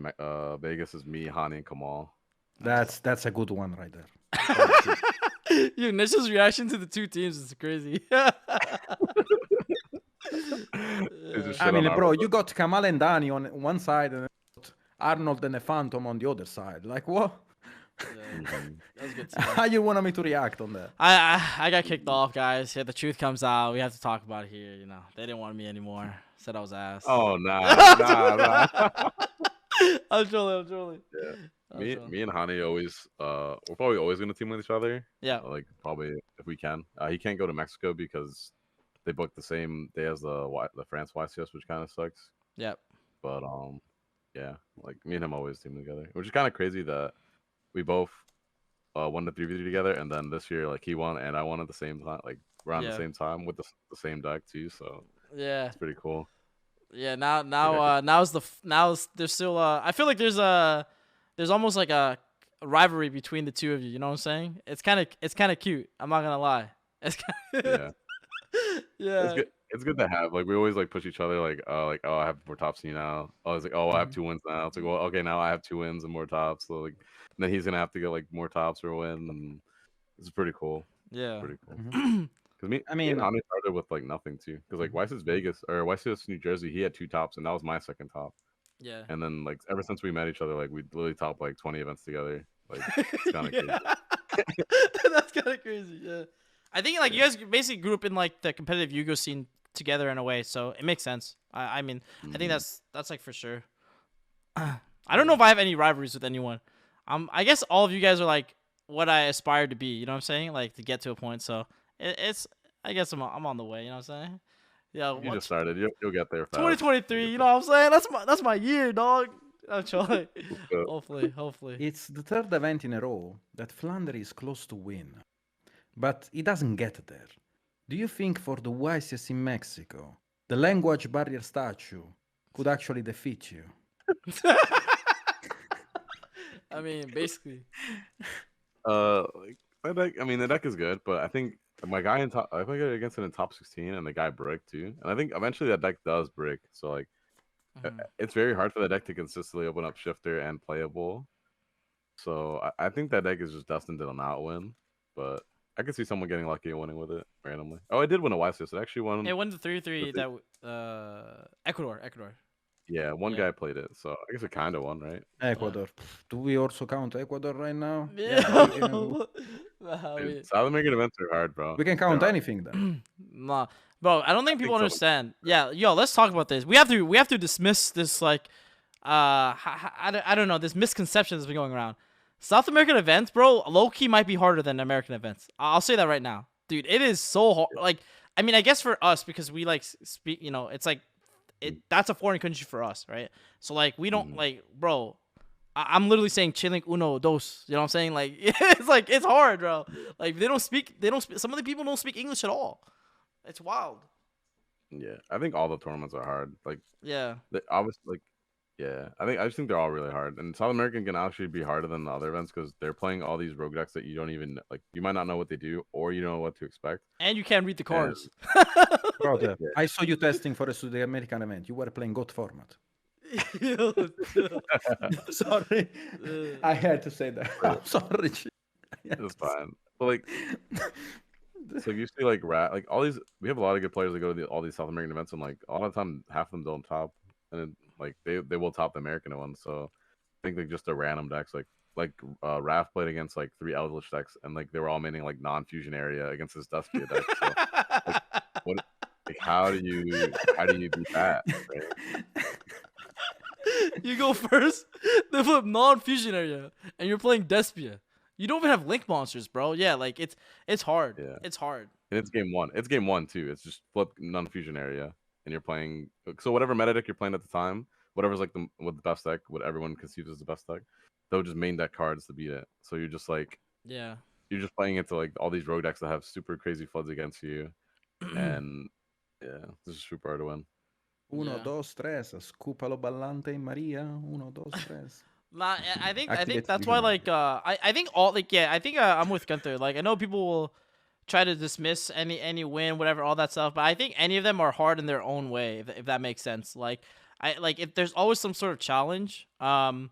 Vegas is me, Hani, and Kamal. That's a good one right there. Your initial reaction to the two teams is crazy. It's just I shit mean, on bro, Arnold. you got Kamal and Dani on one side and Arnold and a Phantom on the other side. Like what? Mhm. That was good. Too. How you want me to react on that? I got kicked off, guys. Yeah, the truth comes out. We have to talk about it here. They didn't want me anymore. Said I was ass. Oh nah. I'm trolling. Yeah. I'm Me, trolling. me and Hani always, we're probably always gonna team with each other. Yeah. Like probably if we can. He can't go to Mexico because they booked the same day as the France YCS, which kind of sucks. Yep. But yeah, like me and him always team together, which is kind of crazy that we both won the 3v3 together, and then this year like he won and I won at the same time, like around Yeah. the same time with the same deck too. So Yeah. it's pretty cool. Yeah. There's still I feel like there's almost like a rivalry between the two of you. You know what I'm saying? It's kind of cute. I'm not gonna lie. It's Yeah. yeah. It's good. it's good to have. Like we always like push each other. Like oh, I have more tops than you now. Oh, it's like oh, I have 2 wins now. It's like well, okay, now I have 2 wins and more tops. So like then he's gonna have to get like more tops or a win, and it's pretty cool. Yeah. Pretty cool. Mhm. Because me, I me and mean, Andre started with like nothing too. Because like Weiss's Vegas or Weiss's New Jersey, he had 2 tops, and that was my second top. Yeah. And then like ever since we met each other, like we literally topped like 20 events together. Like it's kind of crazy. That's kind of crazy. Yeah. I think like you guys basically grew up in like the competitive Yugioh scene together in a way, so it makes sense. I mean, I think that's like for sure. I don't know if I have any rivalries with anyone. I guess all of you guys are like what I aspire to be. You know what I'm saying? Like to get to a point. So it's. I guess I'm on the way. You know what I'm saying? Yeah. You just started. You'll get there fast. 2023. You know what I'm saying? That's my year, dog. I'm trying. Hopefully. it's the third event in a row that Flandre is close to win, but he doesn't get there. Do you think for the YCS in Mexico, the language barrier statue could actually defeat you? I mean, basically. Like my deck. I mean, the deck is good, but I think my guy in top. I played against it in top 16, and the guy bricked too. And I think eventually that deck does brick. So like, it's very hard for the deck to consistently open up shifter and playable. So I think that deck is just destined to not win. But I could see someone getting lucky and winning with it randomly. Oh, I did win a YCS. It actually won. It won the 3-3 that Ecuador. Yeah, one guy played it, so I guess it kind of won, right? Ecuador. Do we also count Ecuador right now? Yeah. Dude, South American events are hard, bro. We can count anything then. Nah, bro. I don't think people think so. understand. Yeah, yo, let's talk about this. We have to dismiss this like, I don't know, this misconception that's been going around. South American events, bro, low key might be harder than American events. I'll say that right now, dude. It is so hard. Like, I mean, I guess for us because we like speak, you know, it's like, that's a foreign country for us, right? So like, we don't like, bro. I'm literally saying chilling uno dos. You know what I'm saying? Like it's like it's hard, bro. Like they don't speak. Some of the people don't speak English at all. It's wild. Yeah, I think all the tournaments are hard. Like, Yeah. obviously, like, yeah, I just think they're all really hard. And South American can actually be harder than the other events because they're playing all these rogue decks that you don't even like. You might not know what they do, or you don't know what to expect. And you can't read the cards. Brother, I saw you testing for a South American event. You were playing GOAT format. Sorry. I had to say that. I'm sorry. It's fine. But like, so you see like like all these. We have a lot of good players that go to all these South American events, and like a lot of the time, half of them don't top, and then, like they will top the American ones. So I think like just the random decks, like Raph played against like 3 Eldritch decks, and like they were all maining like non-fusion area against this Despia deck. So, like, what? Like, how do you beat that? Right? You go first. They flip non-fusion area, and you're playing Despia. You don't even have link monsters, bro. Yeah, like it's hard. Yeah. It's hard. And it's game one. It's game one too. It's just flip non-fusion area, and you're playing. So whatever meta deck you're playing at the time, whatever's like the best deck, what everyone conceives as the best deck, they'll just main deck cards to beat it. So you're just like, Yeah. you're just playing into like all these rogue decks that have super crazy floods against you, and yeah, this is super hard to win. Uno, Yeah. dos, tres. Scupalo ballante Maria. Uno, dos, tres. Nah, I think Activate that's why fusion. like I think all like yeah I think I'm with Gunther. Like I know people will try to dismiss any win, whatever, all that stuff, but I think any of them are hard in their own way, if that makes sense. Like if there's always some sort of challenge. Like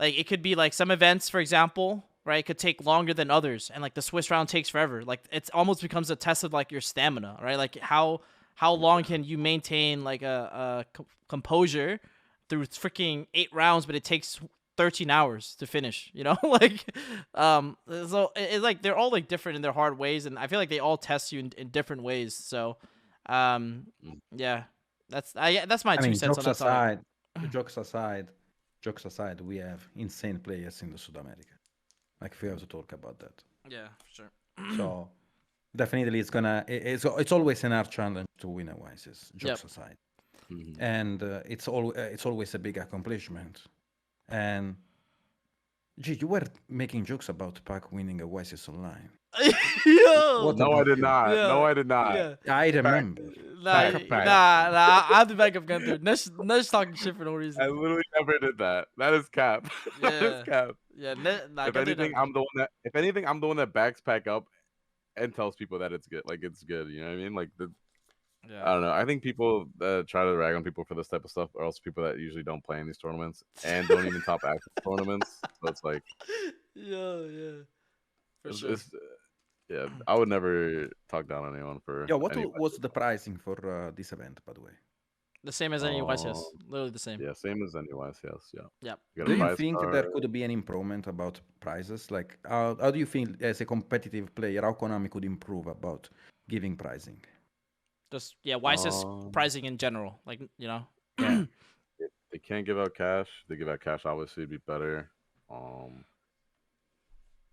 it could be like some events, for example, right, could take longer than others, and like the Swiss round takes forever. Like it almost becomes a test of like your stamina, right? Like how long can you maintain like a composure through freaking 8 rounds, but it takes 13 hours to finish, you know? Like so it's like they're all like different in their hard ways, and I feel like they all test you in different ways. So yeah, that's my I 2 mean, cents on that topic. jokes aside, we have insane players in the South America. Like, we have to talk about that. Yeah, for sure. So, definitely, it's always an hard challenge to win a YCS, jokes aside. And it's always a big accomplishment. And gee, you were making jokes about Pac winning a YCS online. Yo! What No, I did not. Yeah. No, I did not. Yeah. I remember. Nah, Pac. I have to back up Gunther. Nesh talking shit for no reason. I literally never did that. That is cap. That Yeah. is cap. Yeah, If Gunther anything, doesn't- I'm the one that backs Pac up and tells people that it's good. Like it's good. You know what I mean? Like Yeah. I don't know. I think people that try to rag on people for this type of stuff are also people that usually don't play in these tournaments and don't even top active tournaments. So it's like, Yeah, for it's, sure. it's yeah. I would never talk down on anyone for Yeah, what any. was the pricing for this event, by the way? The same as any Um, YCS. Literally the same. yeah, same as anyways. Yes, yeah. Yep. You got Do a you prize think there card. could be an improvement about prices? Like, how do you feel as a competitive player, how Konami could improve about giving pricing? Just YCS Um, pricing in general. Like, you know. Yeah. they can't give out cash. They give out cash. Obviously, it'd be better. Um,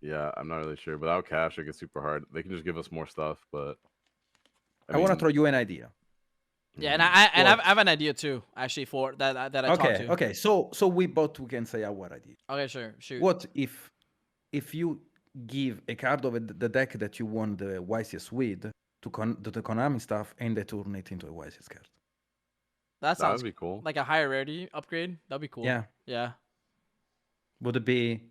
yeah, I'm not really sure. Without cash, it gets super hard. They can just give us more stuff, but I I want to mean, throw you an idea. Yeah, and mhm. I What? have an idea too, actually, for that I talked Okay, to. okay. So we can say our idea. Okay, sure, shoot. What if you give a card of the deck that you won the YCS with to the Konami stuff and they turn it into a YCS card? That That sounds would be cool. like a higher rarity upgrade. That'd be cool. Yeah. Yeah. Would it be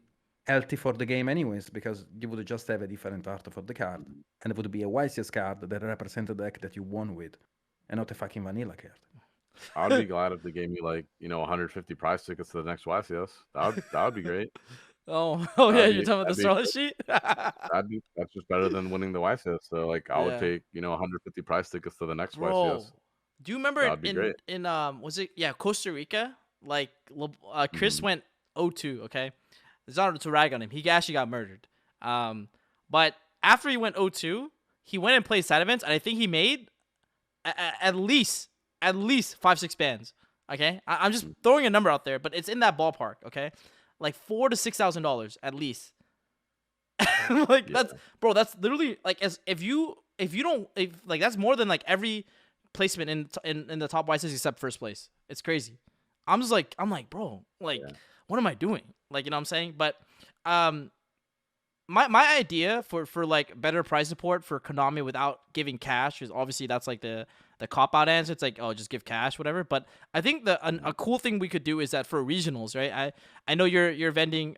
healthy for the game anyways? Because you would just have a different art for the card, and it would be a YCS card that represents the deck that you won with, and not a fucking vanilla card. I'd be glad if they gave me like 150 prize tickets to the next YCS. That would be great. Oh yeah, That'd you're be talking about the that'd be Starlight sheet? that's just better than winning the YCS. So like I would Yeah. take 150 prize tickets to the next Bro, YCS. do you remember That'd be great. in was it Costa Rica? Like Chris Mhm. went 0-2, okay? It's not to rag on him. He actually got murdered. But after he went 0-2, he went and played side events, and I think he made at least 5-6 bands. Okay, I'm just throwing a number out there, but it's in that ballpark. Okay, like $4,000 to $6,000 at least. Like Yeah. that's literally like as if you don't if like that's more than like every placement in the top YCs except first place. It's crazy. I'm like bro, like Yeah. what am I doing? Like, you know what I'm saying? But my idea for like better price support for Konami without giving cash is obviously that's like the cop out answer. It's like, oh, just give cash, whatever. But I think a cool thing we could do is that for regionals, right? I know you're vending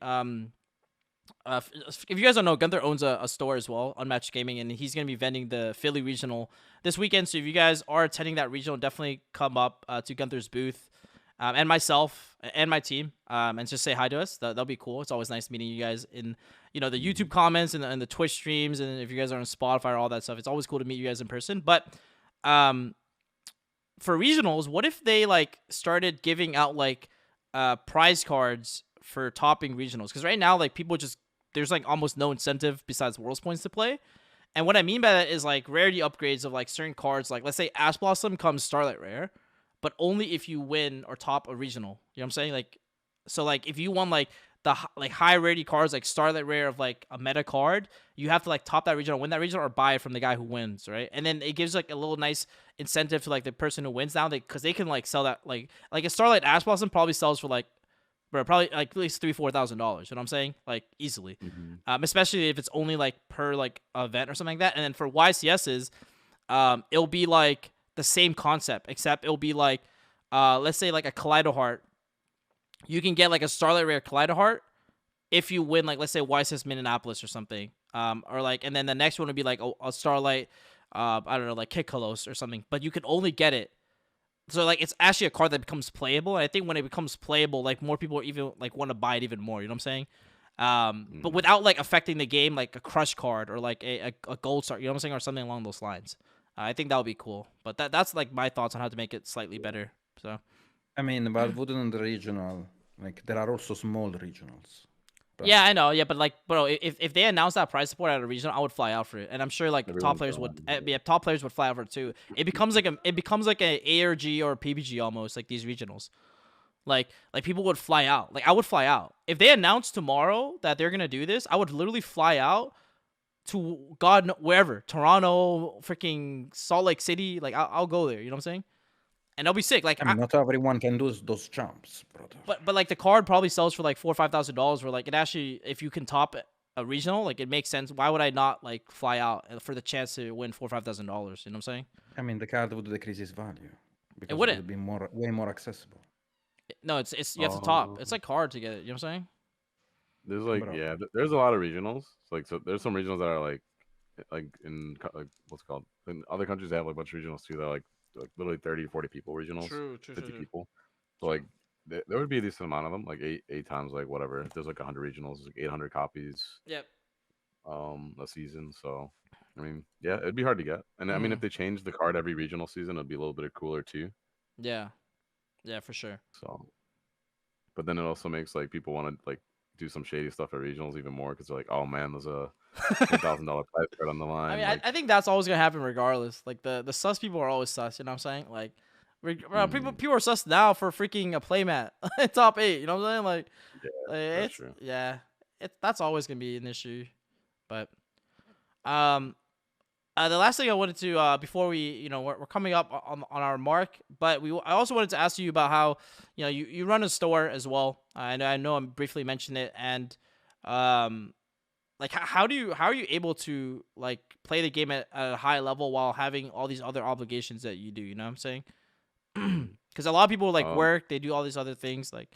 if you guys don't know, Gunther owns a store as well, Unmatched Gaming, and he's going to be vending the Philly regional this weekend. So if you guys are attending that regional, definitely come up to Gunther's booth and myself and my team and just say hi to us. That'll be cool. It's always nice meeting you guys in the YouTube comments and the Twitch streams, and if you guys are on Spotify or all that stuff, it's always cool to meet you guys in person. But for regionals, what if they like started giving out like prize cards for topping regionals? Because right now, like people just there's like almost no incentive besides Worlds points to play. And what I mean by that is like rarity upgrades of like certain cards. Like let's say Ash Blossom comes Starlight Rare, but only if you win or top a regional. You know what I'm saying? Like, so like if you won like the like high rarity cards like Starlight Rare of like a meta card, you have to like top that regional, win that regional, or buy it from the guy who wins, right? And then it gives like a little nice incentive to like the person who wins now, because they can like sell that like a Starlight Ash Blossom probably sells for like. Bro, probably like at least $3,000-$4,000. You know what I'm saying? Like easily, especially if it's only like per like event or something like that. And then for YCSs, it'll be like the same concept, except it'll be like, let's say like a Kaleido Heart. You can get like a Starlight Rare Kaleido Heart if you win like let's say YCS Minneapolis or something, or like, and then the next one would be like a Starlight, I don't know, like Kikalos or something. But you can only get it. So like it's actually a card that becomes playable, and I think when it becomes playable, like more people even like want to buy it even more. You know what I'm saying? But without like affecting the game, like a crush card or like a gold star. You know what I'm saying, or something along those lines. I think that would be cool. But that's like my thoughts on how to make it slightly better. So I mean, but wouldn't the regional, like, there are also small regionals. But yeah, I know. Yeah, but like, bro, if they announce that price support at a regional, I would fly out for it, and I'm sure like top Everyone's players would. gone. Yeah, top players would fly out for it too. It becomes like a ARG or a PBG almost, like these regionals. Like people would fly out. Like I would fly out if they announce tomorrow that they're gonna do this. I would literally fly out to wherever, Toronto, freaking Salt Lake City. Like I'll go there. You know what I'm saying? And they'll be sick. Like I mean, not everyone can do those jumps, brother. but like the card probably sells for like $4,000 or $5,000. Where like it actually, if you can top a regional, like it makes sense. Why would I not like fly out for the chance to win $4,000 or $5,000? You know what I'm saying? I mean, the card would decrease its value because it wouldn't. would be way more accessible. No, it's you have to top. It's like hard to get it. You know what I'm saying? There's like Bro. there's a lot of regionals. Like so, there's some regionals that are like in what's it called in other countries they have like a bunch of regionals too. That are like like literally 30, 40 people regionals, True. 50 people. So like there would be a decent amount of them, like eight times like whatever. If there's like 100 regionals, there's like 800 copies Yep. a season. So I mean, yeah, it'd be hard to get. And I mean, if they change the card every regional season, it'd be a little bit cooler too. Yeah. Yeah, for sure. So, but then it also makes like people want to like do some shady stuff at regionals even more because they're like, oh man, there's a $10,000 prize card on the line. I mean, like, I think that's always gonna happen regardless. Like the sus people are always sus. You know what I'm saying? Like, people are sus now for freaking a playmat top 8. You know what I'm saying? Like, that's true. That's always gonna be an issue. But the last thing I wanted to before we we're coming up on our mark, but I also wanted to ask you about how you run a store as well. I know I briefly mentioned it, and like how are you able to like play the game at a high level while having all these other obligations that you do? You know what I'm saying? Because a lot of people like work, they do all these other things. Like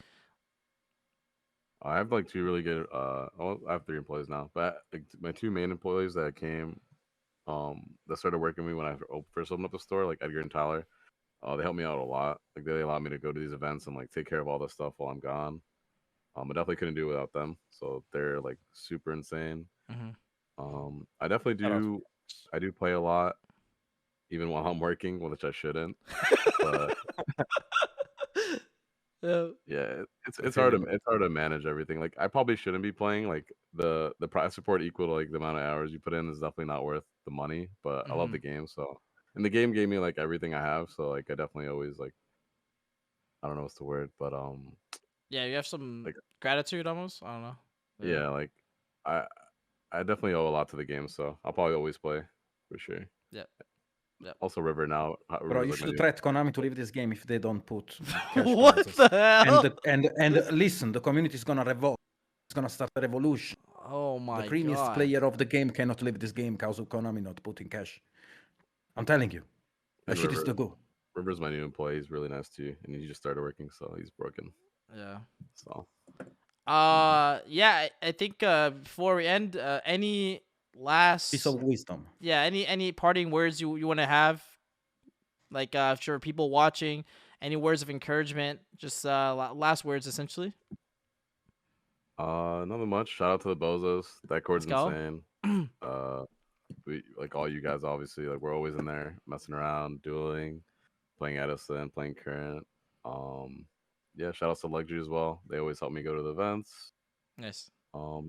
I have like 2 really good. Well, I have 3 employees now, but like, my 2 main employees that came, that started working with me when I first opened up the store, like Edgar and Tyler. They helped me out a lot. Like they allowed me to go to these events and like take care of all this stuff while I'm gone. I definitely couldn't do it without them. So they're like super insane. I definitely do. I do play a lot, even while I'm working, which I shouldn't. But yeah, it's hard to manage everything. Like I probably shouldn't be playing. Like the prize support equal to like the amount of hours you put in is definitely not worth the money. But I love the game, so and the game gave me like everything I have. So like I definitely always like, I don't know what's the word, but yeah, you have some like gratitude almost. I don't know. Yeah, like I definitely owe a lot to the game, so I'll probably always play for sure. Yeah. Also, River now. Bro, you should threat Konami to leave this game if they don't put cash What prizes. the hell? And listen, the community is gonna revolt. It's gonna start a revolution. Oh my god. The creamiest player of the game cannot leave this game because of Konami not putting cash. I'm telling you, that shit is the go. River's my new employee. He's really nice too, and he just started working, so he's broken. Yeah. So. Yeah, I think before we end, any last piece of wisdom. Yeah, any parting words you want to have, like for people watching, any words of encouragement, just last words essentially. Nothing much. Shout out to the Bozos. That cord's insane. We like all you guys obviously, like we're always in there messing around, dueling, playing Edison, playing current. Yeah, shout out to Luxury as well. They always help me go to the events. Nice.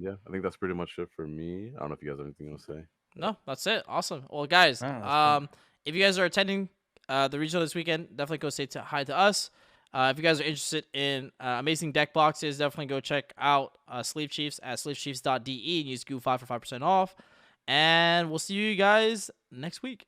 Yeah, I think that's pretty much it for me. I don't know if you guys have anything to say. No, that's it. Awesome. Well, guys, if you guys are attending the regional this weekend, definitely go say hi to us. If you guys are interested in amazing deck boxes, definitely go check out Sleeve Chiefs at sleevechiefs.de and use GOO5 for 5% off. And we'll see you guys next week.